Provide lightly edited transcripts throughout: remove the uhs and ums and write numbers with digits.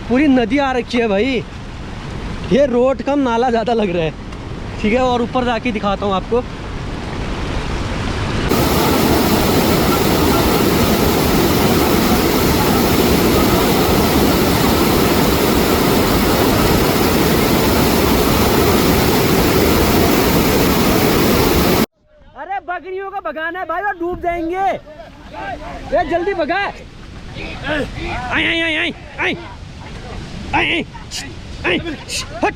पूरी नदी आ रखी है भाई। ये रोड कम नाला ज़्यादा लग रहा है। ठीक है, और ऊपर जाके दिखाता हूँ आपको। अरे बकरियों को भगाना है भाई, वो डूब जाएंगे। ये जल्दी भगा। आई आई आई आई आई आई आई हट।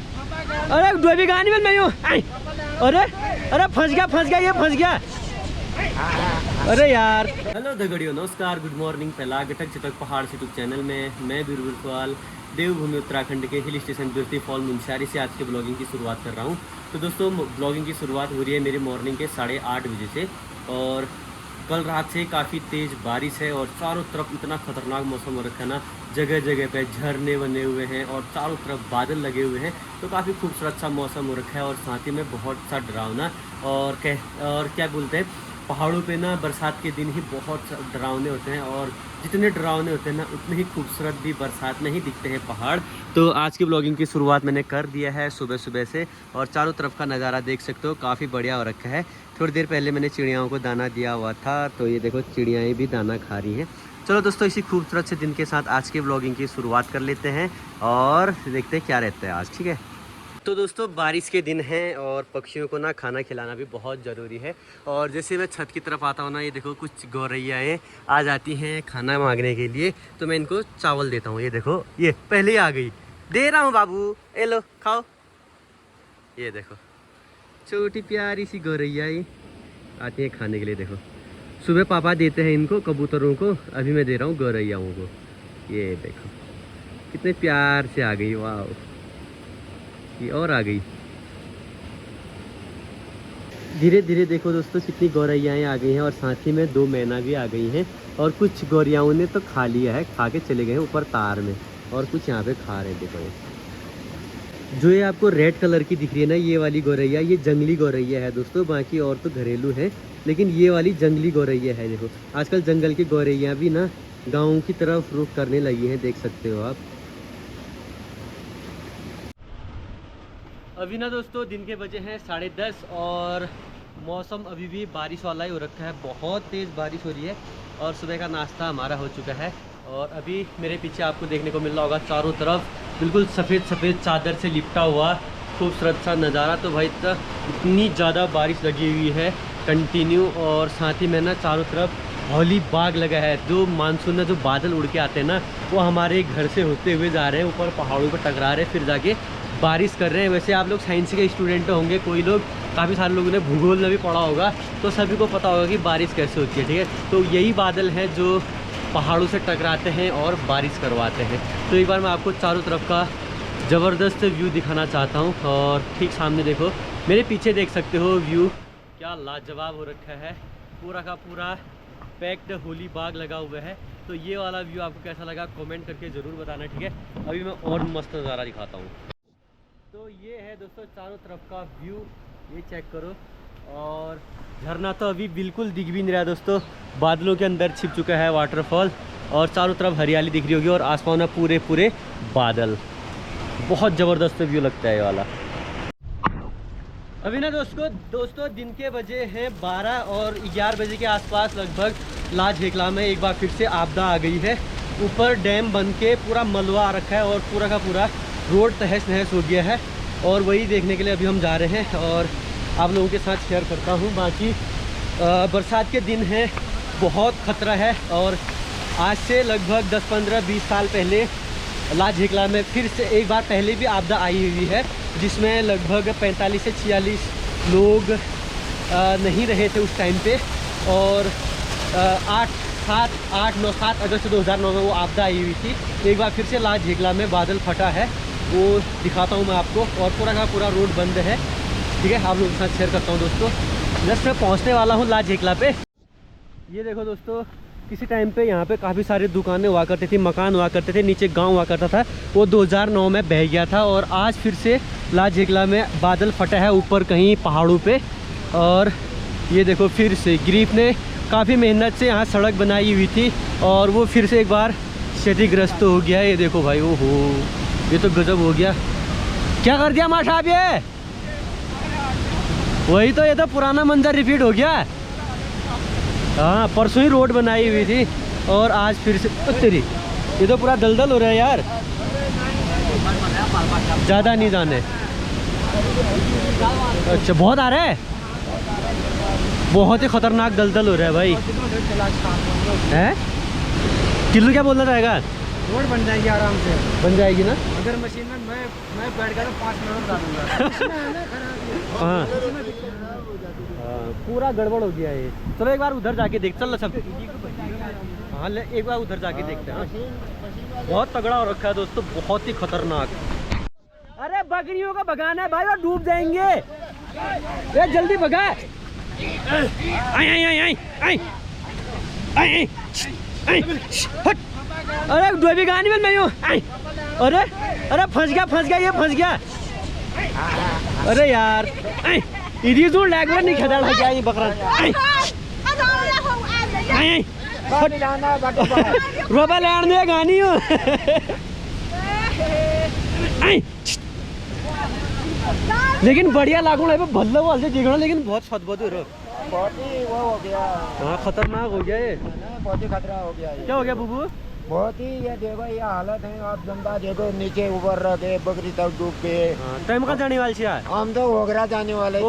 अरे डूबी गानी में मैं हूँ। अरे अरे फंस गया ये फंस गया। अरे यार। हेलो दगड़ियों, नमस्कार, गुड मॉर्निंग। पहला गटक चटक पहाड़ से यूट्यूब चैनल में मैं बीरबल सवाल देवभूमि उत्तराखंड के हिल स्टेशन बिरती फॉल मुंशियारी से आज के ब्लॉगिंग की शुरुआत कर रहा हूँ। तो दोस्तों, ब्लॉगिंग की शुरुआत हो रही है मेरे मॉर्निंग के 8:30 बजे से। और कल रात से काफ़ी तेज़ बारिश है और चारों तरफ इतना खतरनाक मौसम हो रखा है ना, जगह जगह पे झरने बने हुए हैं और चारों तरफ बादल लगे हुए हैं। तो काफ़ी खूबसूरत सा मौसम हो रखा है और साथ ही में बहुत सा डरावना और क्या बोलते हैं, पहाड़ों पे ना बरसात के दिन ही बहुत डरावने होते हैं और जितने डरावने होते हैं ना उतने ही खूबसूरत भी बरसात में ही दिखते हैं पहाड़। तो आज की ब्लॉगिंग की शुरुआत मैंने कर दिया है सुबह सुबह से और चारों तरफ का नज़ारा देख सकते हो, काफ़ी बढ़िया हो रखा है। थोड़ी देर पहले मैंने चिड़ियाओं को दाना दिया हुआ था, तो ये देखो चिड़ियाएँ भी दाना खा रही हैं। चलो दोस्तों, इसी खूबसूरत से दिन के साथ आज की ब्लॉगिंग की शुरुआत कर लेते हैं और देखते हैं क्या रहता है आज। ठीक है, तो दोस्तों बारिश के दिन हैं और पक्षियों को ना खाना खिलाना भी बहुत ज़रूरी है। और जैसे मैं छत की तरफ आता हूँ ना, ये देखो कुछ गौरैयाएँ आ जाती हैं खाना मांगने के लिए, तो मैं इनको चावल देता हूँ। ये देखो, ये पहले ही आ गई, दे रहा हूँ बाबू, ए लो खाओ। ये देखो छोटी प्यारी सी गौरैयाएँ आती हैं खाने के लिए। देखो सुबह पापा देते हैं इनको, कबूतरों को, अभी मैं दे रहा हूँ गौरैयाओं को। ये देखो कितने प्यार से आ गई, वाह। ये और आ गई धीरे धीरे। देखो दोस्तों कितनी गौरैयाएँ आ गई हैं और साथ ही में 2 मैना भी आ गई हैं। और कुछ गौरैयाओं ने तो खा लिया है, खा के चले गए हैं ऊपर तार में, और कुछ यहाँ पे खा रहे हैं। देखो जो ये आपको रेड कलर की दिख रही है ना, ये वाली गौरैया, ये जंगली गौरैया है दोस्तों। बाकी और तो घरेलू है, लेकिन ये वाली जंगली गौरैया है। देखो आजकल जंगल की गौरैया भी ना गाँव की तरफ रुख करने लगी हैं, देख सकते हो आप। अभी ना दोस्तों दिन के बजे हैं 10:30 और मौसम अभी भी बारिश वाला ही हो रखा है, बहुत तेज़ बारिश हो रही है। और सुबह का नाश्ता हमारा हो चुका है और अभी मेरे पीछे आपको देखने को मिल रहा होगा चारों तरफ बिल्कुल सफ़ेद सफ़ेद चादर से लिपटा हुआ खूबसूरत सा नज़ारा। तो भाई इतनी ज़्यादा बारिश लगी हुई है कंटिन्यू, और साथ ही में ना चारों तरफ हौली बाग लगा है। जो मानसून में जो बादल उड़ के आते हैं ना, वो हमारे घर से होते हुए जा रहे हैं, ऊपर पहाड़ों पर टकरा रहे हैं, फिर जाके बारिश कर रहे हैं। वैसे आप लोग साइंस के स्टूडेंट होंगे, कोई लोग, काफ़ी सारे लोगों ने भूगोल में भी पढ़ा होगा, तो सभी को पता होगा कि बारिश कैसे होती है। ठीक है, तो यही बादल हैं जो पहाड़ों से टकराते हैं और बारिश करवाते हैं। तो एक बार मैं आपको चारों तरफ का ज़बरदस्त व्यू दिखाना चाहता हूँ। और ठीक सामने देखो, मेरे पीछे देख सकते हो व्यू क्या लाजवाब हो रखा है। पूरा का पूरा पैक्ड होली बाग लगा हुआ है। तो ये वाला व्यू आपको कैसा लगा कमेंट करके ज़रूर बताना। ठीक है, अभी मैं और मस्त नज़ारा दिखाता हूँ। तो ये है दोस्तों चारों तरफ का व्यू, ये चेक करो। और झरना तो अभी बिल्कुल दिख भी नहीं रहा दोस्तों, बादलों के अंदर छिप चुका है वाटरफॉल। और चारों तरफ हरियाली दिख रही होगी और आसमान में पूरे पूरे बादल, बहुत ज़बरदस्त व्यू लगता है ये वाला। अभी ना दोस्तों दिन के बजे हैं 12 और 11 बजे के आसपास लगभग लाज हेकला में एक बार फिर से आपदा आ गई है। ऊपर डैम बन के पूरा मलबा आ रखा है और पूरा का पूरा रोड तहस नहस हो गया है। और वही देखने के लिए अभी हम जा रहे हैं और आप लोगों के साथ शेयर करता हूँ। बाकी बरसात के दिन हैं, बहुत ख़तरा है। और आज से लगभग 10, 15, 20 साल पहले लाज हेकला में फिर से एक बार पहले भी आपदा आई हुई है, जिसमें लगभग 45 से 46 लोग नहीं रहे थे उस टाइम पे। और 7 अगस्त 2009 में वो आपदा आई हुई थी। एक बार फिर से लाज हेकला में बादल फटा है, वो दिखाता हूँ मैं आपको। और पूरा का पूरा रोड बंद है। ठीक है, आप लोगों के साथ शेयर करता हूँ दोस्तों। जस्ट मैं पहुँचने वाला हूँ लाज हेकला पे। ये देखो दोस्तों, किसी टाइम पे यहाँ पे काफ़ी सारी दुकानें हुआ करती थी, मकान हुआ करते थे, नीचे गांव हुआ करता था। वो 2009 में बह गया था और आज फिर से लाज हेकला में बादल फटा है ऊपर कहीं पहाड़ों पे। और ये देखो फिर से ग्रीफ ने काफ़ी मेहनत से यहाँ सड़क बनाई हुई थी और वो फिर से एक बार क्षतिग्रस्त हो गया है। ये देखो भाई, ओहो ये तो गजब हो गया। क्या कर दिया माँ साहब ये? वही तो, ये तो पुराना मंजर रिपीट हो गया। हाँ, परसों ही रोड बनाई हुई थी और आज फिर से तेरी, ये तो पूरा दलदल हो रहा है यार। ज़्यादा नहीं जाने। अच्छा, बहुत आ रहा है, बहुत ही खतरनाक दलदल हो रहा है भाई। है किल्लू क्या बोलना चाहेगा? रोड बन जाएगी आराम से, बन जाएगी ना? अगर मशीन में मैं बैठ गया तो 5 मिनट डालूंगा। हाँ, पूरा गड़बड़ हो गया ये। चलो एक बार उधर जाके देख, चल सब। हाँ, एक बार उधर जाके देखते हैं। बहुत तगड़ा हो रखा है दोस्तों, बहुत ही खतरनाक। अरे बकरियों का भगाना है भाई, वो डूब जाएंगे। ये जल्दी भगा। आई आई आई आई आई आई आई, हट। अरे डूबी गानी में मैं हूँ। अरे अरे फंस गया ये, फंस गया। अरे यार, इधर दूर लैग में नहीं खड़ा गया ये बकरा। रोबा लैंड में गानी हूँ। लेकिन बढ़िया लागू है भल्ला वाल से जिगड़ा, लेकिन बहुत सदबद हो रहा, बहुत ही वो हो गया। हाँ, खतरनाक हो गया ये। बहुत ही खतरा हो गया ये। क्या हो गया बुबू? बहुत ही, ये देखो ये हालत है। आप जनता देखो, नीचे ऊपर रखे बकरी तक डूब गए। टाइम का जाने वाले यार, हम तो ओगरा जाने वाले थे।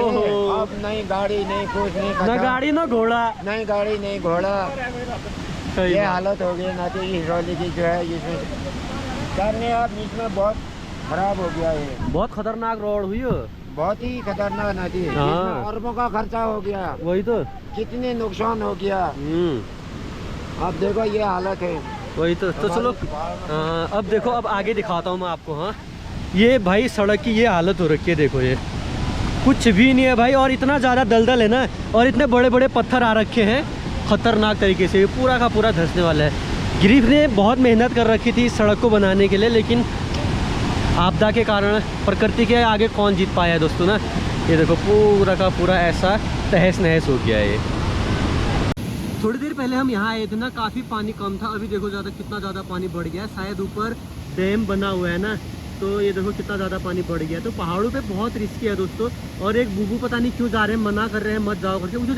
अब नहीं गाड़ी, नहीं कुछ नहीं, ना गाड़ी ना घोड़ा, नहीं गाड़ी नहीं घोड़ा। ये हालत हो गई ना। हिरौली की जो है इसमें करने, अब इसमें बहुत खराब हो गया है। बहुत खतरनाक रोड हुई हो, बहुत ही खतरनाक नदी। हाँ। अरबों का खर्चा हो गया, वही तो, कितने नुकसान हो गया। अब देखो ये हालत है, वही तो चलो अब देखो, अब आगे दिखाता हूँ मैं आपको। हाँ, ये भाई सड़क की ये हालत हो रखी है, देखो ये कुछ भी नहीं है भाई। और इतना ज़्यादा दलदल है ना, और इतने बड़े बड़े पत्थर आ रखे हैं खतरनाक तरीके से, ये पूरा का पूरा धंसने वाला है। गिरीश ने बहुत मेहनत कर रखी थी इस सड़क को बनाने के लिए, लेकिन आपदा के कारण, प्रकृति के आगे कौन जीत पाया है दोस्तों ना। ये देखो पूरा का पूरा ऐसा तहस नहस हो गया है ये। थोड़ी देर पहले हम यहाँ आए थे ना, काफ़ी पानी कम था। अभी देखो ज़्यादा, कितना ज़्यादा पानी बढ़ गया है। शायद ऊपर डैम बना हुआ है ना, तो ये देखो कितना ज़्यादा पानी बढ़ गया है। तो पहाड़ों पे बहुत रिस्की है दोस्तों। और एक बुबू पता नहीं क्यों जा रहे हैं, मना कर रहे हैं मत जाओ करके। मुझे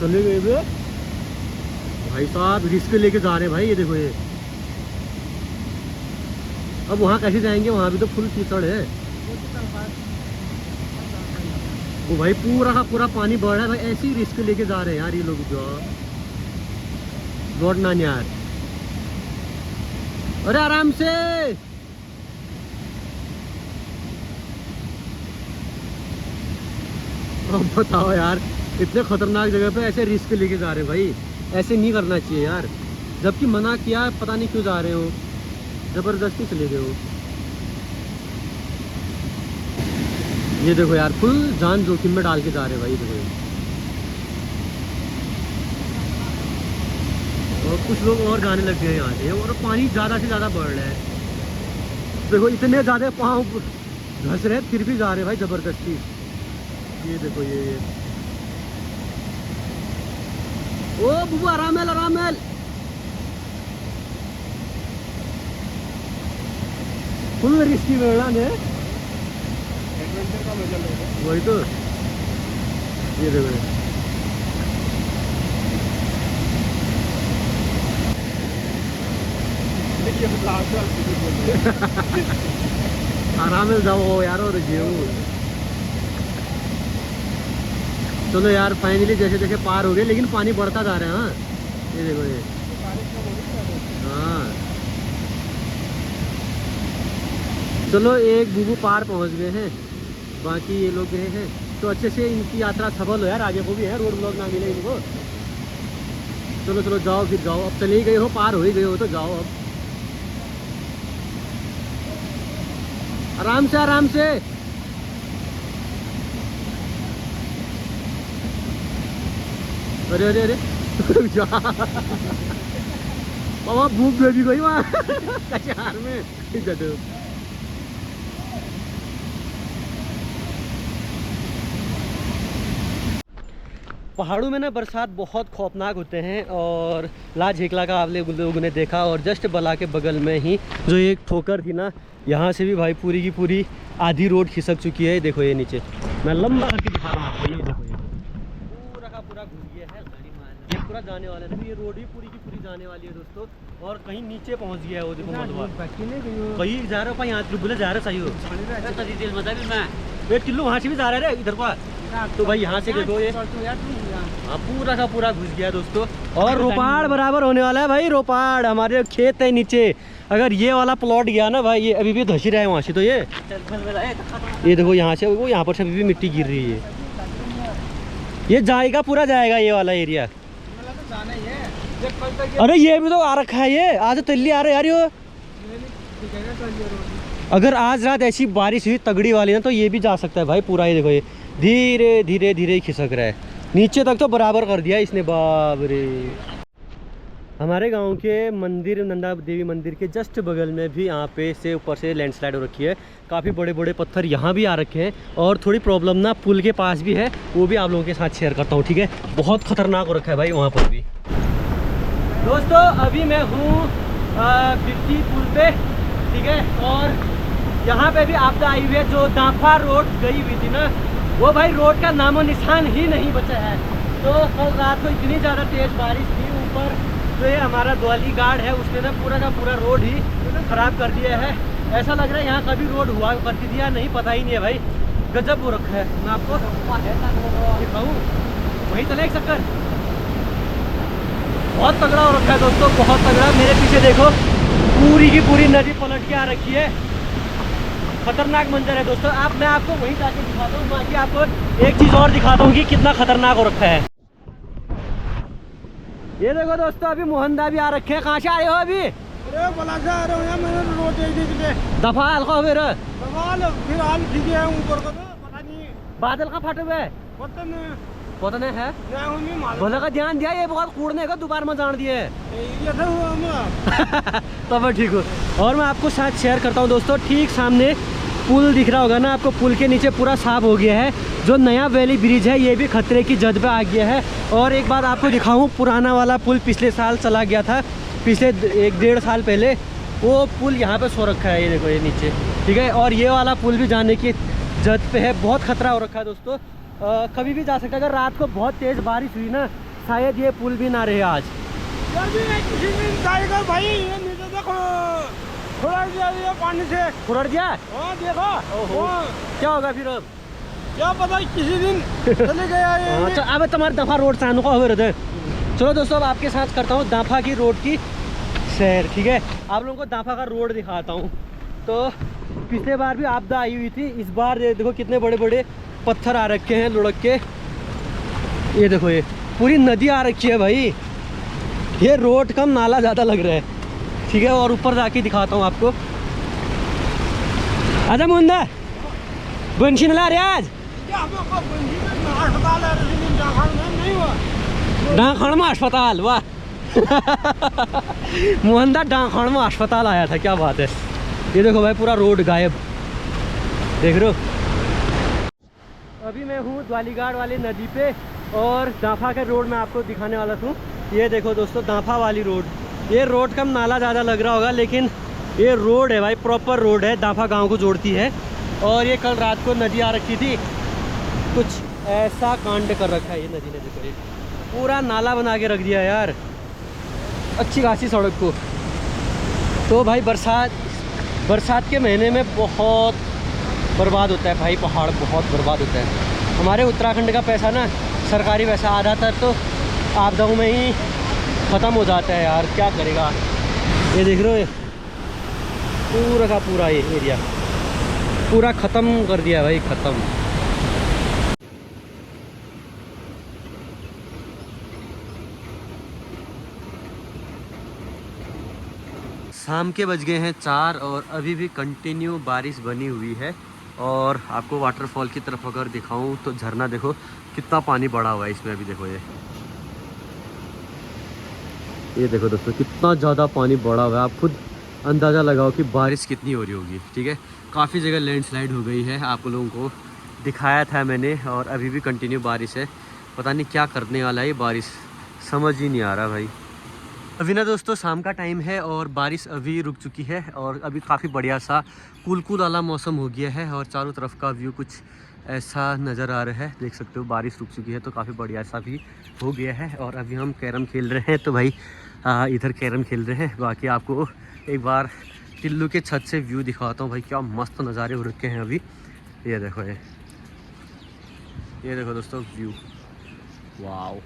चले गए वे भाई साहब, रिस्क लेके जा रहे हैं भाई। ये देखो ये, अब वहाँ कैसे जाएंगे? वहाँ भी तो फुल कीचड़ है। वो भाई पूरा का पूरा पानी बढ़ रहा है भाई, ऐसे ही रिस्क लेके जा रहे हैं यार ये लोग। जो गॉड नान यार, अरे आराम से। अब बताओ यार, इतने खतरनाक जगह पे ऐसे रिस्क लेके जा रहे हैं भाई, ऐसे नहीं करना चाहिए यार। जबकि मना किया, पता नहीं क्यों जा रहे हो, जबरदस्ती चले गए हो। ये देखो यार, फुल जान जोखिम में डाल के जा रहे हैं भाई। देखो, और कुछ लोग और जाने लग गए यहाँ से, और पानी ज़्यादा से ज़्यादा बढ़ रहा है। देखो इतने ज़्यादा पाँव घस रहे, फिर भी जा रहे भाई ज़बरदस्ती। ये देखो ये ओ बुबू, आराम है, आराम है। फुल रिस्की मैदान है, वही तो। ये देखो आराम से जाओ यार। और चलो यार, फाइनली जैसे जैसे पार हो गए, लेकिन पानी बढ़ता जा रहा है। हाँ, ये देखो ये, हाँ चलो एक बुबू पार पहुंच गए हैं, बाकी ये लोग गए हैं। तो अच्छे से इनकी यात्रा सफल हो यार, आगे को भी है, रोड ब्लॉक ना मिले इनको। चलो चलो जाओ, फिर जाओ। अब चले ही गए हो, पार हो ही गए हो, तो जाओ अब आराम से, आराम से। अरे अरे अरे बाबा, भूख भी गई वहाँ कचार में। पहाड़ों में ना बरसात बहुत खौफनाक होते हैं और लाल झेकला का आप लोगों ने देखा। और जस्ट बला के बगल में ही जो एक ठोकर थी ना, यहाँ से भी भाई पूरी की पूरी आधी रोड खिसक चुकी है। देखो ये नीचे मैं लंबा करके दिखा रहा हूँ आपको, ये देखो ये पूरा का पूरा घुस गया है। ये पूरा जाने वाला है, ये रोड भी पूरी की पूरी जाने वाली है दोस्तों। और कहीं नीचे पहुँच गया है वो, देखो मलबा कहीं जा रहा हो, यहाँ बोले जा रहे सही हो वेट किलो वहाँ से भी जा रहे हैं इधर को। तो भाई यहाँ से देखो ये हाँ पूरा का पूरा घुस गया दोस्तों। और रोपाड़ बराबर होने वाला है भाई, रोपाड़ हमारे खेत है नीचे। अगर ये वाला प्लॉट गया ना भाई, ये अभी भी धसी रहा है वहाँ से। तो ये देखो यहाँ से वो, यहाँ पर से अभी भी मिट्टी गिर रही है। ये जाएगा पूरा जाएगा ये वाला एरिया। अरे ये भी तो आ रखा है, ये आज तो तल्ली आ रहा है यार ये। अगर आज रात ऐसी बारिश हुई तगड़ी वाली ना, तो ये भी जा सकता है भाई पूरा। ये देखो ये धीरे धीरे धीरे खिसक रहा है नीचे तक, तो बराबर कर दिया इसने, बाप रे। हमारे गांव के मंदिर, नंदा देवी मंदिर के जस्ट बगल में भी यहाँ पे से ऊपर से लैंडस्लाइड हो रखी है। काफ़ी बड़े बड़े पत्थर यहाँ भी आ रखे हैं। और थोड़ी प्रॉब्लम ना पुल के पास भी है, वो भी आप लोगों के साथ शेयर करता हूँ, ठीक है। बहुत खतरनाक हो रखा है भाई वहाँ पर भी। दोस्तों अभी मैं हूँ बिट्टी पुल पे, ठीक है। और यहाँ पे भी आपदा आई हुई है। जो दाफा रोड गई हुई थी ना, वो भाई रोड का नामो निशान ही नहीं बचा है। तो कल रात को इतनी ज़्यादा तेज़ बारिश थी, ऊपर जो ये हमारा द्वाली गार्ड है उसने ना पूरा का पूरा रोड ही ख़राब कर दिया है। ऐसा लग रहा है यहाँ कभी रोड हुआ करती थी या नहीं, पता ही नहीं है भाई। गजब हो रखा है। मैं आपको दिखाऊँ, वहीं चले एक चक्कर। बहुत तगड़ा हो रखा है दोस्तों, बहुत तगड़ा। मेरे पीछे देखो पूरी की पूरी नदी पलट के आ रखी है। खतरनाक मंजर है दोस्तों। मैं आपको वहीं जाके दिखाता हूँ। बाकी आपको एक चीज़ और दिखाता हूँ कि कितना खतरनाक हो रखा है। ये देखो दोस्तों, अभी मोहनदा भी आ रखे हैं। कहाँ से आए हो अभी? अरे बला से आ रहे हो यार, मैंने रोड दफा हल्का फिर हाल ठीक है ऊपर का, तो पता नहीं बादल का फटे हुए पता नहीं है। भले का ध्यान दिया, ये बहुत कूड़ने का दोबारा में जान दिए तब ठीक हो। और मैं आपको साथ शेयर करता हूँ दोस्तों, ठीक सामने पुल दिख रहा होगा ना आपको, पुल के नीचे पूरा साफ हो गया है। जो नया वैली ब्रिज है ये भी खतरे की जद पे आ गया है। और एक बात आपको दिखाऊं, पुराना वाला पुल पिछले साल चला गया था, पिछले 1-1.5 साल पहले। वो पुल यहाँ पे सो रखा है, ये देखो ये नीचे, ठीक है। और ये वाला पुल भी जाने की जद पे है, बहुत खतरा हो रखा है दोस्तों। कभी भी जा सकता है। अगर रात को बहुत तेज़ बारिश हुई ना, शायद ये पुल भी ना रहे आज। भाई ये नीचे देखो, खुरड़ दिया ये पानी से, खुरड़ दिया। हाँ देखो क्या होगा फिर अब? क्या पता, किसी दिन चले गया ये। अच्छा अब तुम्हारे दफा रोड सानू का हो रहे थे। चलो दोस्तों, अब आपके साथ करता हूँ दाफा की रोड की सैर, ठीक है। आप लोगों को दाफा का रोड दिखाता हूँ। तो पिछले बार भी आपदा आई हुई थी, इस बार देखो कितने बड़े बड़े पत्थर आ रखे हैं लुढ़क के। ये देखो ये पूरी नदी आ रखी है भाई। ये रोड कम नाला ज़्यादा लग रहा है, ठीक है। और ऊपर जाके दिखाता हूँ आपको। आजा मुंदा बंशी नला रहे आज डांगखड़ में अस्पताल, वाह मोहनदा डांगखड़ में अस्पताल आया था, क्या बात है। ये देखो भाई पूरा रोड गायब, देख रहे हो। अभी मैं हूँ द्वालीघाट वाली नदी पे, और दाफा के रोड में आपको दिखाने वाला हूँ। ये देखो दोस्तों दाफा वाली रोड। ये रोड कम नाला ज़्यादा लग रहा होगा, लेकिन ये रोड है भाई, प्रॉपर रोड है, दाफा गांव को जोड़ती है। और ये कल रात को नदी आ रखी थी, कुछ ऐसा कांड कर रखा है ये नदी ने। देखो ये पूरा नाला बना के रख दिया यार, अच्छी खासी सड़क को। तो भाई बरसात के महीने में बहुत बर्बाद होता है भाई, पहाड़ बहुत बर्बाद होता है। हमारे उत्तराखंड का पैसा ना, सरकारी पैसा आधातर तो आपदाओं में ही ख़त्म हो जाता है यार, क्या करेगा। ये देख रहे हो, पूरा का पूरा ये एरिया पूरा ख़त्म कर दिया भाई, ख़त्म। शाम के बज गए हैं 4 और अभी भी कंटिन्यू बारिश बनी हुई है। और आपको वाटरफॉल की तरफ अगर दिखाऊं तो झरना देखो कितना पानी बढ़ा हुआ है इसमें। अभी देखो ये देखो दोस्तों कितना ज़्यादा पानी बढ़ा हुआ है। आप खुद अंदाज़ा लगाओ कि बारिश कितनी हो रही होगी, ठीक है। काफ़ी जगह लैंडस्लाइड हो गई है, आप लोगों को दिखाया था मैंने। और अभी भी कंटिन्यू बारिश है। पता नहीं क्या करने वाला है ये बारिश, समझ ही नहीं आ रहा भाई। अभी ना दोस्तों शाम का टाइम है और बारिश अभी रुक चुकी है और अभी काफ़ी बढ़िया सा कूल वाला मौसम हो गया है और चारों तरफ का व्यू कुछ ऐसा नज़र आ रहा है, देख सकते हो। बारिश रुक चुकी है तो काफ़ी बढ़िया सा भी हो गया है और अभी हम कैरम खेल रहे हैं। तो भाई इधर कैरम खेल रहे हैं। बाकी आपको एक बार टिल्लू के छत से व्यू दिखाता हूँ भाई, क्या मस्त नज़ारे हो रखे हैं अभी। ये देखो ये देखो दोस्तों व्यू, वाओ।